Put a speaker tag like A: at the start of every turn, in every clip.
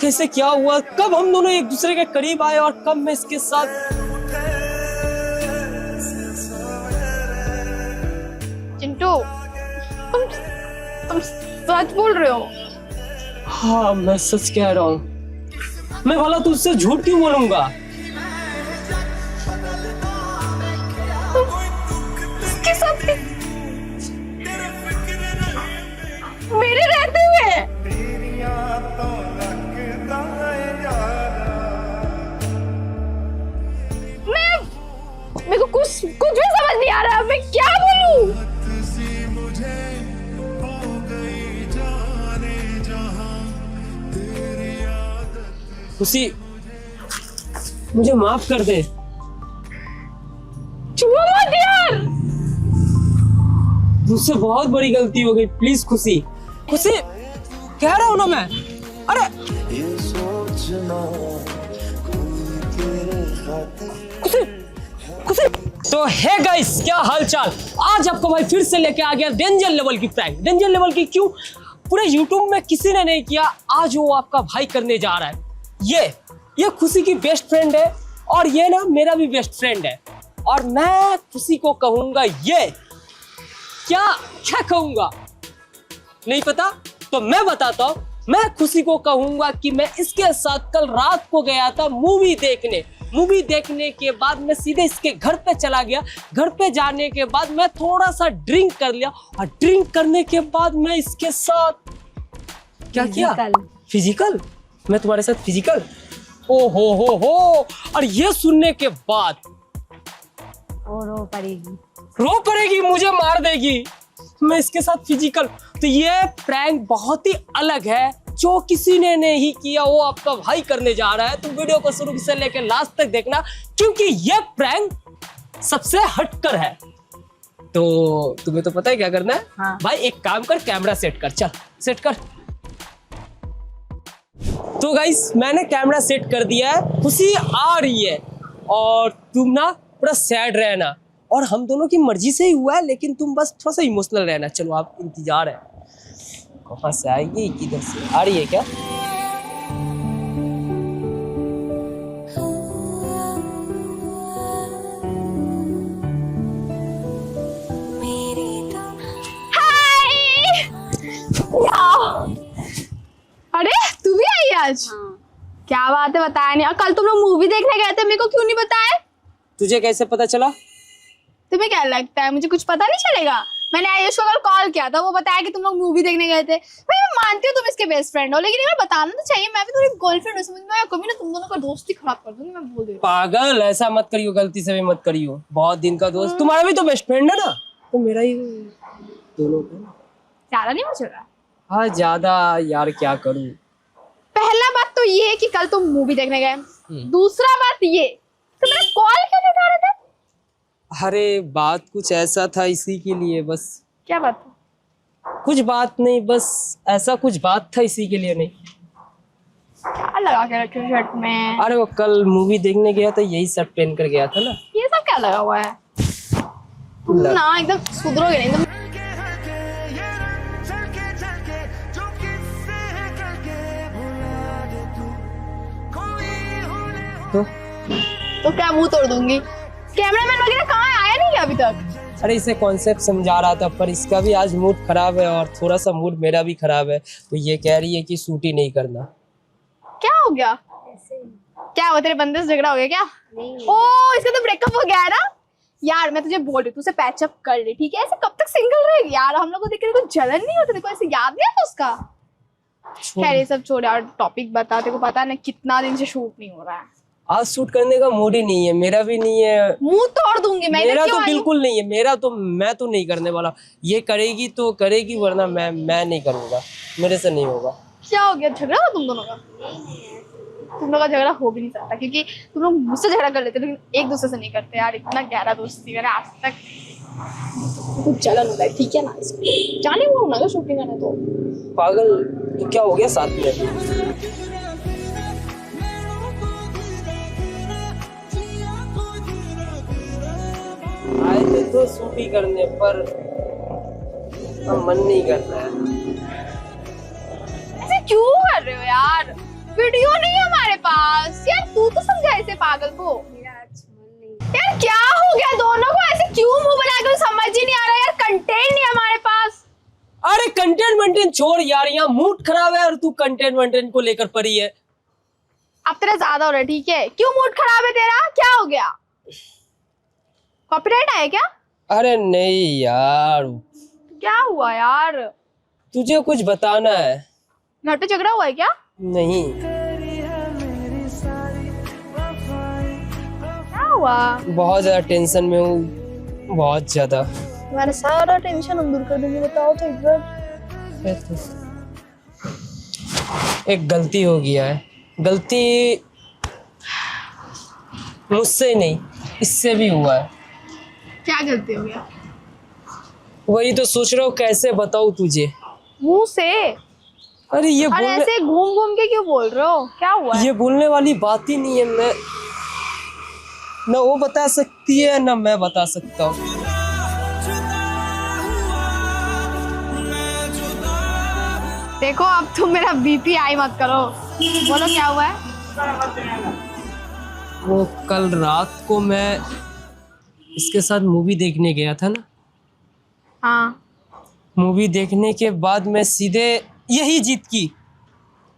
A: कैसे क्या हुआ, कब हम दोनों एक दूसरे के करीब आए और कब मैं इसके साथ।
B: चिंटू, तुम सच बोल रहे हो?
A: हाँ मैं सच कह रहा हूँ। मैं भला तुझसे झूठ क्यों बोलूंगा?
B: उसके साथ मेरे रहते हुए मेरे को कुछ भी समझ नहीं आ रहा, मैं क्या बोलूं?
A: खुशी, मुझे माफ कर दे।
B: छुओ मत यार।
A: मुझसे बहुत बड़ी गलती हो गई, प्लीज खुशी। खुशी कह रहा हूं ना मैं। अरे खुशी, खुशी। तो है गाइस, क्या हालचाल? आज आपको भाई फिर से लेके आ गया डेंजर लेवल की प्रैंक। डेंजर लेवल की क्यों? पूरे यूट्यूब में किसी ने नहीं किया, आज वो आपका भाई करने जा रहा है। ये खुशी की बेस्ट फ्रेंड है और ये ना मेरा भी बेस्ट फ्रेंड है। और मैं खुशी को कहूंगा ये क्या कहूंगा नहीं पता, तो मैं बताता हूं। मैं खुशी को कहूंगा कि मैं इसके साथ कल रात को गया था मूवी देखने। मूवी देखने के बाद मैं सीधे इसके घर पे चला गया। घर पे जाने के बाद मैं थोड़ा सा ड्रिंक कर लिया और ड्रिंक करने के बाद मैं इसके साथ क्या किया? फिजिकल। मैं तुम्हारे साथ फिजिकल। ओ हो। और ये सुनने के बाद रो पड़ेगी, मुझे मार देगी। मैं इसके साथ फिजिकल। तो ये प्रैंक बहुत ही अलग है, जो किसी ने नहीं किया, वो आपका भाई करने जा रहा है। तो वीडियो को शुरू से लेकर लास्ट तक देखना, क्योंकि ये प्रैंक सबसे हटकर है। तो तुम्हें तो पता है क्या करना है। हाँ। भाई एक काम कर, कैमरा सेट कर। चल सेट कर। तो गाइस मैंने कैमरा सेट कर दिया है। खुशी आ रही है और तुम ना पूरा सैड रहना, और हम दोनों की मर्जी से ही हुआ है, लेकिन तुम बस थोड़ा सा इमोशनल रहना। चलो आप इंतजार है, कहाँ से आएगी, किधर से आ रही है क्या?
B: अरे तू भी आई आज? हाँ। क्या बात है, बताया नहीं। और कल तुम लोग मूवी देखने गए थे, मेरे को क्यों नहीं बताया?
A: तुझे कैसे पता चला?
B: तुम्हें क्या लगता है मुझे कुछ पता नहीं चलेगा? मैंने आयुष को कल कॉल किया था, वो बताया कि तुम लोग मूवी देखने गए थे। भाई मैं मानती हूँ तुम इसके बेस्ट फ्रेंड हो, लेकिन यार बताना तो चाहिए। मैं भी तुम्हारी गर्लफ्रेंड हूँ, समझ में आया? कभी ना तुम दोनों का दोस्ती खराब कर दूंगी, मैं बोल रही हूँ।
A: पागल, ऐसा मत करियो, गलती से भी मत करियो। बहुत दिन का दोस्त, तुम्हारा भी तो बेस्ट फ्रेंड है ना, तो मेरा ही दोनों का।
B: ज्यादा नहीं मुझे रहा।
A: हाँ ज्यादा यार, क्या करूँ।
B: पहला बात तो ये है कि कल तुम मूवी देखने गए। दूसरा बात ये, तो मेरा कॉल क्यों नहीं उठा रहे थे?
A: अरे बात कुछ ऐसा था, इसी के लिए बस।
B: क्या बात था?
A: कुछ बात नहीं, बस ऐसा कुछ बात था, इसी के लिए। नहीं
B: क्या लगा के रखे शर्ट में?
A: अरे वो कल मूवी देखने गया था, यही शर्ट पहन कर गया था ना।
B: ये सब क्या लगा हुआ है? ना एकदम सुधरोगे नहीं तुम। तो क्या मुंह तोड़ दूंगी? कैमरामैन वगैरह कहाँ है? आया नहीं क्या अभी तक?
A: अरे इसे कॉन्सेप्ट समझा रहा था, पर इसका भी आज मूड खराब है और थोड़ा सा मूड मेरा भी खराब है। तो ये कह रही है कि शूट ही नहीं करना।
B: क्या हो गया? क्या हुआ, तेरे बंदे से झगड़ा हो गया क्या? नहीं। ओ इसका तो ब्रेकअप हो गया है ना यार। मैं तुझे बोल रही हूँ, तू पैचअप कर ले, ठीक है? ऐसे कब तक सिंगल रहेगी यार? हम लोग को देख के कोई जलन नहीं होती? देखो ऐसे याद नहीं आता उसका। खैर ये सब छोड़ यार, टॉपिक बता। तेरे को पता है ना कितना दिन से शूट नहीं हो रहा है।
A: आज शूट करने का मूड ही नहीं है, मेरा भी नहीं है।
B: मुंह तोड़ दूंगी मैं।
A: मेरा तो बिल्कुल नहीं है, मैं तो नहीं करने वाला। ये करेगी तो करेगी, वरना मैं नहीं करूंगा, मेरे से नहीं होगा।
B: क्या हो गया, झगड़ा हो तुम दोनों का? तुम लोग का झगड़ा हो भी नहीं सकता, क्योंकि तुम लोग मुझसे झगड़ा कर लेते लेकिन एक दूसरे से नहीं करते यार। इतना गहरा दोस्ती मैंने आज तक। कुछ जलन होता है, ठीक है ना? जाने वो ना शूटिंग करने। तो
A: पागल, तो क्या हो गया साथ में? आए थे तो शूटिंग करने, पर मन नहीं करता है।
B: ऐसे क्यों कर रहे हो यार? वीडियो नहीं है हमारे पास। यार तू तो समझा इसे पागल को। यार क्या हो गया दोनों को, ऐसे क्यों मुंह बना के, समझ ही नहीं आ रहा। यार कंटेंट नहीं है हमारे पास।
A: अरे कंटेंट वंटेंट छोड़ यार, यहाँ मूड खराब है और तू कंटेंट वंटेंट को लेकर पड़ी है।
B: अब तेरा ज्यादा हो रहा है, ठीक है? क्यों मूड खराब है तेरा, क्या हो गया? कॉपीराइट आया क्या?
A: अरे नहीं यार,
B: क्या हुआ यार?
A: तुझे कुछ बताना है।
B: घर पे झगड़ा हुआ है क्या?
A: नहीं।
B: क्या हुआ?
A: बहुत ज्यादा टेंशन में हूँ, बहुत ज्यादा।
B: तुम्हारा सारा टेंशन हम दूर कर देंगे, बताओ तो एक बार।
A: एक गलती हो गया है। गलती मुझसे नहीं, इससे भी हुआ है।
B: क्या गलती हो गया?
A: वही तो सोच रहा हूँ कैसे बताऊँ तुझे।
B: मुंह से?
A: अरे ये
B: और ऐसे घूम घूम के क्यों बोल रहे हो, क्या हुआ?
A: ये बोलने वाली बात ही नहीं है। मैं ना वो बता सकती है ना मैं बता सकता हूँ।
B: देखो अब तुम मेरा बीपी हाई मत करो, बोलो क्या हुआ है?
A: वो कल रात को मैं इसके साथ मूवी देखने गया था ना।
B: हाँ।
A: मूवी देखने के बाद मैं सीधे यही जिद की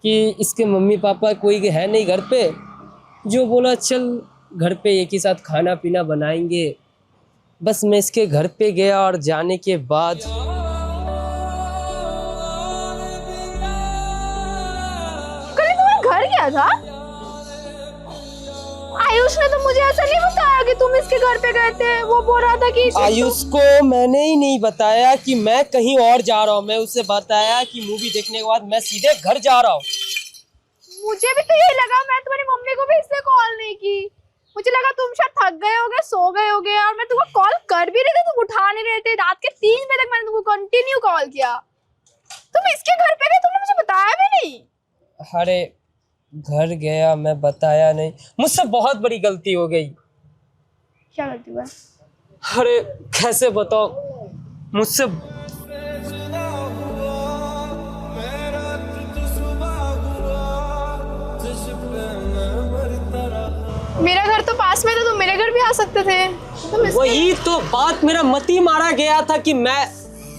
A: कि इसके मम्मी पापा कोई है नहीं घर पे। जो बोला चल घर पे एक ही साथ खाना पीना बनाएंगे। बस मैं इसके घर पे गया और जाने के बाद
B: कल तुम्हारे घर गया था? आयुष ने तो मुझे ऐसा नहीं बताया कि तुम इसके घर पे गए थे। वो बोल रहा था कि
A: आयुष को मैंने ही नहीं बताया कि मैं कहीं और जा रहा हूँ। मैं उसे बताया कि मूवी देखने के बाद मैं सीधे घर जा रहा हूँ।
B: मुझे भी तो यही लगा। मैं तुम्हारी मम्मी को भी इसलिए कॉल नहीं की, मुझे लगा तुम शायद थक गए होगे, सो गए होगे। और मैं तुमको कॉल कर भी रही थी, तुम उठा नहीं रहे थे। रात के 3 बजे तक मैंने तुमको कंटिन्यू कॉल किया। तुम इसके घर पे गए, तुमने मुझे बताया भी नहीं।
A: अरे घर गया, मैं बताया नहीं। मुझसे बहुत बड़ी गलती हो गई।
B: क्या गलती हुआ?
A: अरे कैसे बताओ मुझसे।
B: मेरा घर तो पास में था, तुम मेरे घर भी आ सकते थे।
A: वही तो बात, मेरा मती मारा गया था कि मैं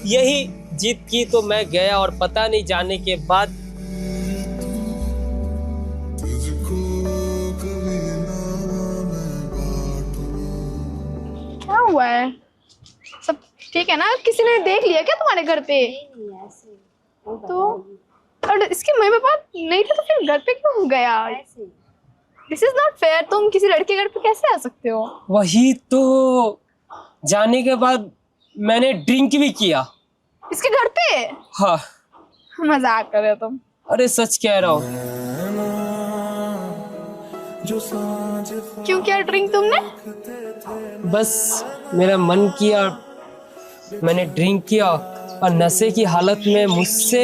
A: यही जीत की तो मैं गया और पता नहीं जाने के बाद
B: क्या हुआ है? सब ठीक है ना? किसी ने देख लिया क्या तुम्हारे घर पे? तो और इसके मम्मी पापा नहीं थे तो फिर घर पे क्यों गया? This is not fair. तुम किसी लड़के के घर पे कैसे आ सकते हो?
A: वही तो जाने के बाद मैंने ड्रिंक भी किया
B: इसके घर पे।
A: हाँ।
B: मजाक कर रहे हो तुम?
A: अरे सच कह रहा हूँ।
B: क्यों किया ड्रिंक तुमने?
A: बस मेरा मन किया, मैंने ड्रिंक किया और नशे की हालत में मुझसे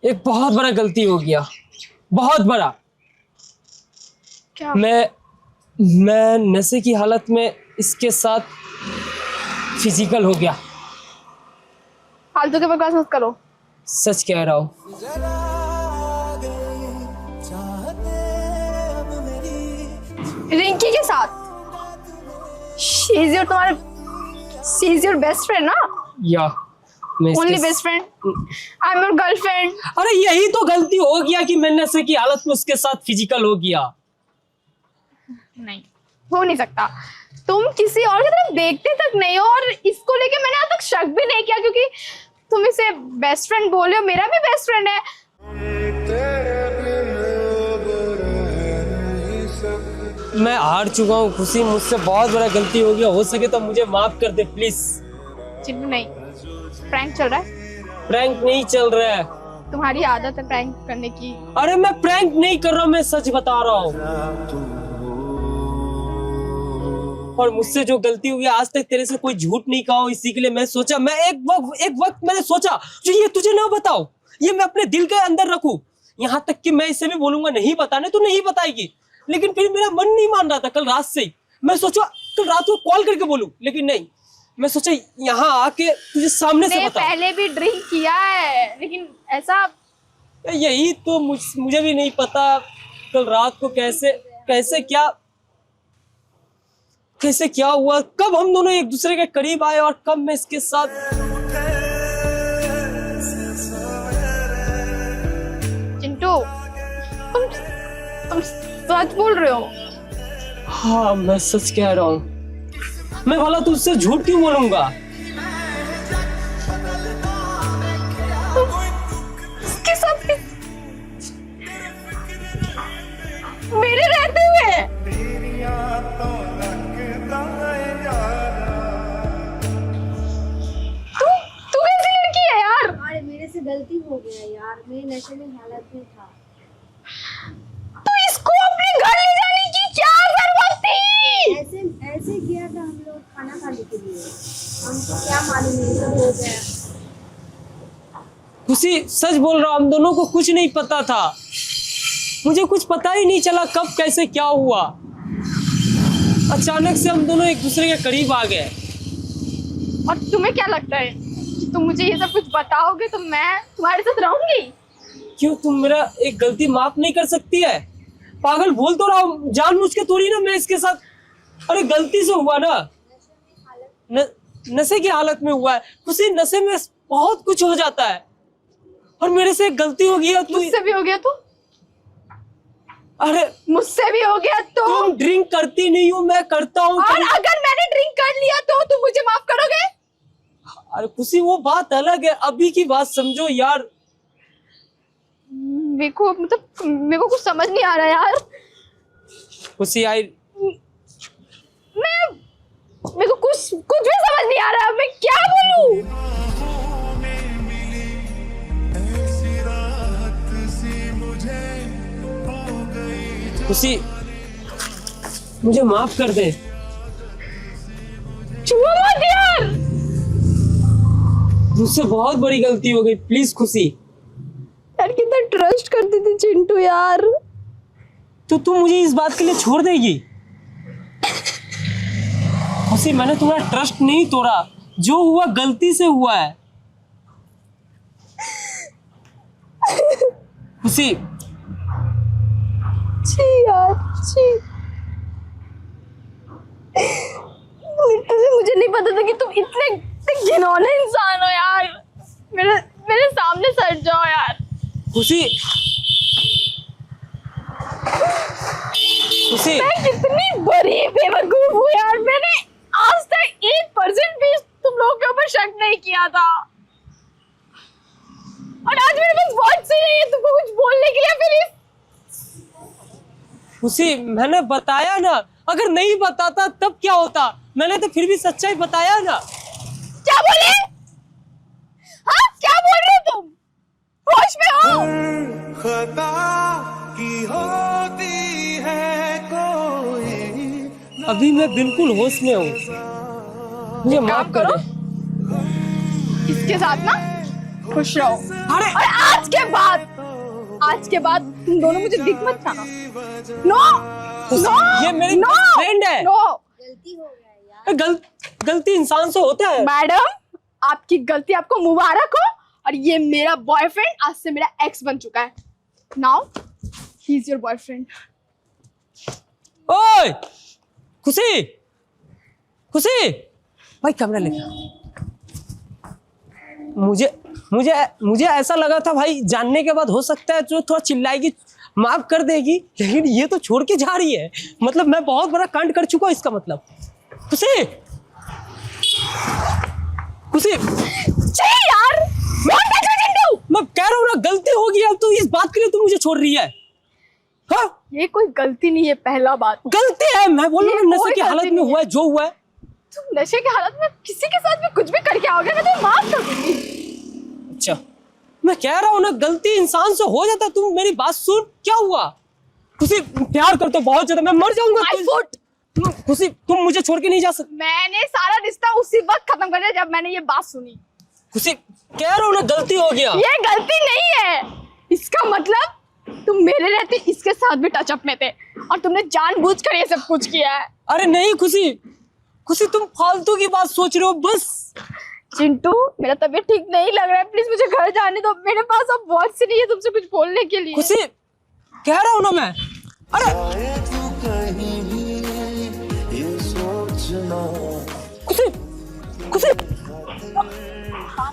A: एक बहुत बड़ा गलती हो गया, बहुत बड़ा।
B: क्या?
A: मैं नशे की हालत में इसके साथ फिजिकल हो गया।
B: फालतू के बकवास मत करो।
A: सच कह रहा हूँ।
B: रिंकी के साथ? She is your best friend ना?
A: या
B: only best friend? I am your girlfriend.
A: अरे यही तो गलती हो गया कि मैं नशे की हालत में उसके साथ फिजिकल हो गया।
B: नहीं हो नहीं सकता। तुम किसी और की तरफ देखते तक नहीं हो। और इसको लेके मैंने आज तक शक भी नहीं किया, क्योंकि तुम इसे बेस्ट फ्रेंड बोल रहे हो। मेरा भी बेस्ट फ्रेंड है।
A: मैं हार चुका हूँ खुशी, मुझसे बहुत बड़ा गलती हो गया। हो सके तो मुझे माफ कर दे प्लीज।
B: चिन्नू नहीं, प्रैंक चल रहा है।
A: प्रैंक नहीं चल रहा है।
B: तुम्हारी आदत है प्रैंक करने की।
A: अरे मैं प्रैंक नहीं कर रहा हूँ, मैं सच बता रहा हूँ। और मुझसे जो गलती हुई, आज तक तेरे से कोई झूठ नहीं कहा हो, इसी के लिए मैं सोचा, मैं एक वक्त मैंने सोचा जो ये तुझे ना बताओ, ये मैं अपने दिल के अंदर रखूं। यहाँ तक कि मैं इसे भी बोलूंगा नहीं बताने तो नहीं बताएगी, लेकिन फिर मेरा मन नहीं मान रहा था। कल रात से ही मैं सोचा कल रात को कॉल करके बोलूं, लेकिन नहीं, मैं सोचा यहाँ आके तुझे सामने से बताऊं।
B: पहले भी ड्रिंक किया है, लेकिन ऐसा
A: यही तो मुझे भी नहीं पता कल रात को कैसे क्या हुआ, कब हम दोनों एक दूसरे के करीब आए और कब मैं इसके साथ।
B: चिंटू, तुम सच बोल रहे हो?
A: हाँ मैं सच कह रहा हूँ। मैं भला तुझसे झूठ क्यों बोलूंगा?
B: इसके साथ मेरे रहते हुए तू कैसी लड़की है यार?
C: अरे मेरे से गलती हो गया यार, मैं नशे में हालत में था।
B: तो इसको अपने घर ले जाने की क्या जरूरत थी?
C: ऐसे ऐसे किया था हम लोग खाना खाने के लिए, हमको क्या मालूम ये सब हो गया।
A: खुशी सच बोल रहा हूँ, हम दोनों को कुछ नहीं पता था। मुझे कुछ पता ही नहीं चला कब कैसे क्या हुआ। अचानक से हम दोनों एक दूसरे के करीब आ गए।
B: और तुम्हें क्या लगता है कि तुम मुझे ये सब कुछ बताओगे तो मैं तुम्हारे साथ रहूंगी?
A: क्यों तुम मेरा एक गलती माफ नहीं कर सकती है? पागल बोल तो रहा हूँ, जानबूझ के थोड़ी ना मैं इसके साथ। अरे गलती से हुआ ना, नशे की हालत में हुआ है। खुशी नशे में बहुत कुछ हो जाता है और मेरे से एक गलती हो गई है।
B: मुझसे भी हो गया तो?
A: अरे
B: मुझसे भी हो गया तो?
A: तुम ड्रिंक करती नहीं हो, मैं करता हूँ।
B: और अगर मैंने ड्रिंक कर लिया तो तुम मुझे माफ करोगे?
A: अरे खुशी वो बात अलग है, अभी की बात समझो यार।
B: मेरे को कुछ समझ नहीं आ रहा यार।
A: खुशी आई,
B: मेरे को कुछ भी समझ नहीं आ रहा, मैं क्या बोलूं?
A: खुशी मुझे माफ कर दे।
B: छुओ मत यार।
A: मुझसे बहुत बड़ी गलती हो गई, प्लीज खुशी।
B: यार कितना ट्रस्ट करती थी चिंटू यार।
A: तो तुम मुझे इस बात के लिए छोड़ देगी? खुशी मैंने तुम्हारा ट्रस्ट नहीं तोड़ा, जो हुआ गलती से हुआ है। खुशी
B: छी यार छी। लिटरली मुझे नहीं पता था कि तुम इतने घिनौने इंसान हो यार। मेरे सामने से हट जाओ यार।
A: खुशी खुशी
B: मैं कितनी बड़ी बेवकूफ हूँ यार। मैंने आज तक 1% भी तुम लोगों के ऊपर शक नहीं किया था और आज मेरे पास बहुत सही नहीं है तुमको कुछ बोलने के लिए। फिर
A: खुशी मैंने बताया ना, अगर नहीं बताता तब क्या होता? मैंने तो फिर भी सच्चाई बताया ना।
B: क्या बोले? हाँ क्या बोल रहे हो तुम? होश में हो?
D: खता की होती है कोई।
A: अभी मैं बिल्कुल होश में हूँ, मुझे माफ कर दे।
B: इसके साथ ना खुश रहो।
A: अरे
B: और आज के बाद तुम दोनों मुझे दिख मत जाना। नो नो
A: ये मेरी
B: नो
A: फ्रेंड है।
B: नो।
C: गलती हो गया यार।
A: गलती इंसान से होता है।
B: मैडम आपकी गलती आपको मुबारक हो। और ये मेरा बॉयफ्रेंड आज से मेरा एक्स बन चुका है। Now he is your boyfriend.
A: ओए खुशी खुशी भाई कैमरा ले। मुझे ऐसा लगा था भाई, जानने के बाद हो सकता है जो थोड़ा चिल्लाएगी माफ कर देगी, लेकिन ये तो छोड़ के जा रही है। मतलब मैं बहुत बड़ा कांड कर चुका हूं, इसका मतलब। खुशी खुशी
B: यार
A: मैं कह रहा हूँ ना, गलती हो गई, अब तो इस बात के लिए तू मुझे छोड़ रही है? हाँ
B: ये कोई गलती नहीं है। पहला बात
A: गलती है, मैं बोल रहा हूँ नशे
B: कोई
A: की हालत
B: गलती
A: में
B: नहीं
A: हुआ है जो हुआ है।
B: तुम नशे की हालत में किसी के साथ भी कुछ भी करके आओगे मैं तुम्हें माफ कर दूंगी।
A: अच्छा मैं कह रहा हूँ ना, गलती इंसान से हो जाता है। तुम मेरी बात सुन, क्या हुआ? खुशी प्यार करते बहुत ज्यादा, मैं मर जाऊंगा। खुशी तुम मुझे छोड़ के नहीं जा सकती।
B: मैंने सारा रिश्ता उसी वक्त खत्म कर दिया जब मैंने ये बात सुनी।
A: खुशी कह रहा हूँ ना, गलती हो गया।
B: ये गलती नहीं है। इसका मतलब तुम मेरे रहते इसके साथ भी टचअप में थे और तुमने जानबूझकर ये सब कुछ किया है।
A: अरे नहीं खुशी, खुशी तुम फालतू की बात सोच रहे हो बस।
B: चिंटू मेरा तबीयत ठीक नहीं लग रहा है, प्लीज मुझे घर जाने दो, मेरे पास अब बहुत सी नहीं है तुमसे कुछ बोलने के लिए।
A: खुशी कह रहा हूँ ना मैं। अरे
D: तू कहीं भी ये सोचना
A: खुशी खुशी,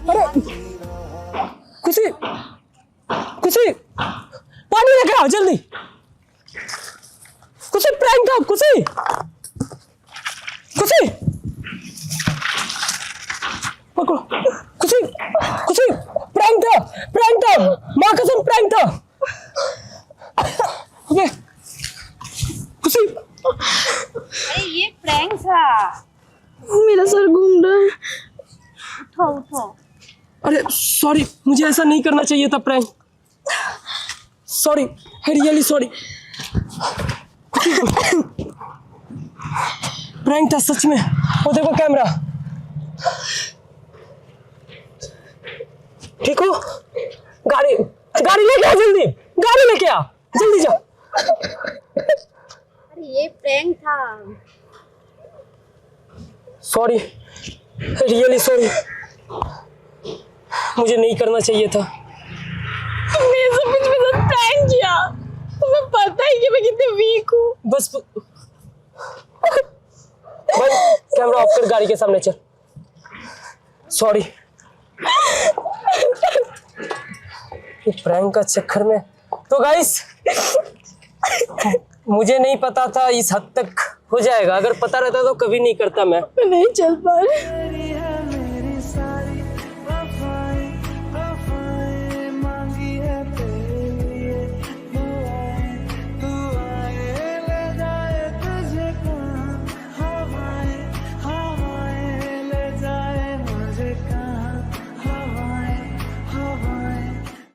A: अरे खुशी खुशी पानी लेके आओ जल्दी। खुशी प्रैंक था, खुशी खुशी पकड़ो, खुशी खुशी प्रैंक था, प्रैंक था, माँ कसम प्रैंक था। ओके खुशी,
C: अरे ये प्रैंक था।
B: मेरा सर घूम रहा है।
C: उठो उठो।
A: अरे सॉरी, मुझे ऐसा नहीं करना चाहिए था prank, sorry, really sorry. Prank था सच में। वो देखो कैमरा, ठीक हो? गाड़ी गाड़ी लेके आ जल्दी, गाड़ी लेके आ जल्दी जा।
C: अरे ये प्रैंक था।
A: सॉरी, रियली सॉरी, मुझे नहीं करना चाहिए था।
B: तुमने सब कुछ मेरे साथ प्रैंक किया, तुम्हें पता है कि मैं कितनी वीक हूँ।
A: बस भाई कैमरा ऑफ कर, गाड़ी के सामने चल। सॉरी, प्रैंक का चक्कर में तो गाइस मुझे नहीं पता था इस हद तक हो जाएगा। अगर पता रहता तो कभी नहीं करता मैं।
B: नहीं चल पा रही।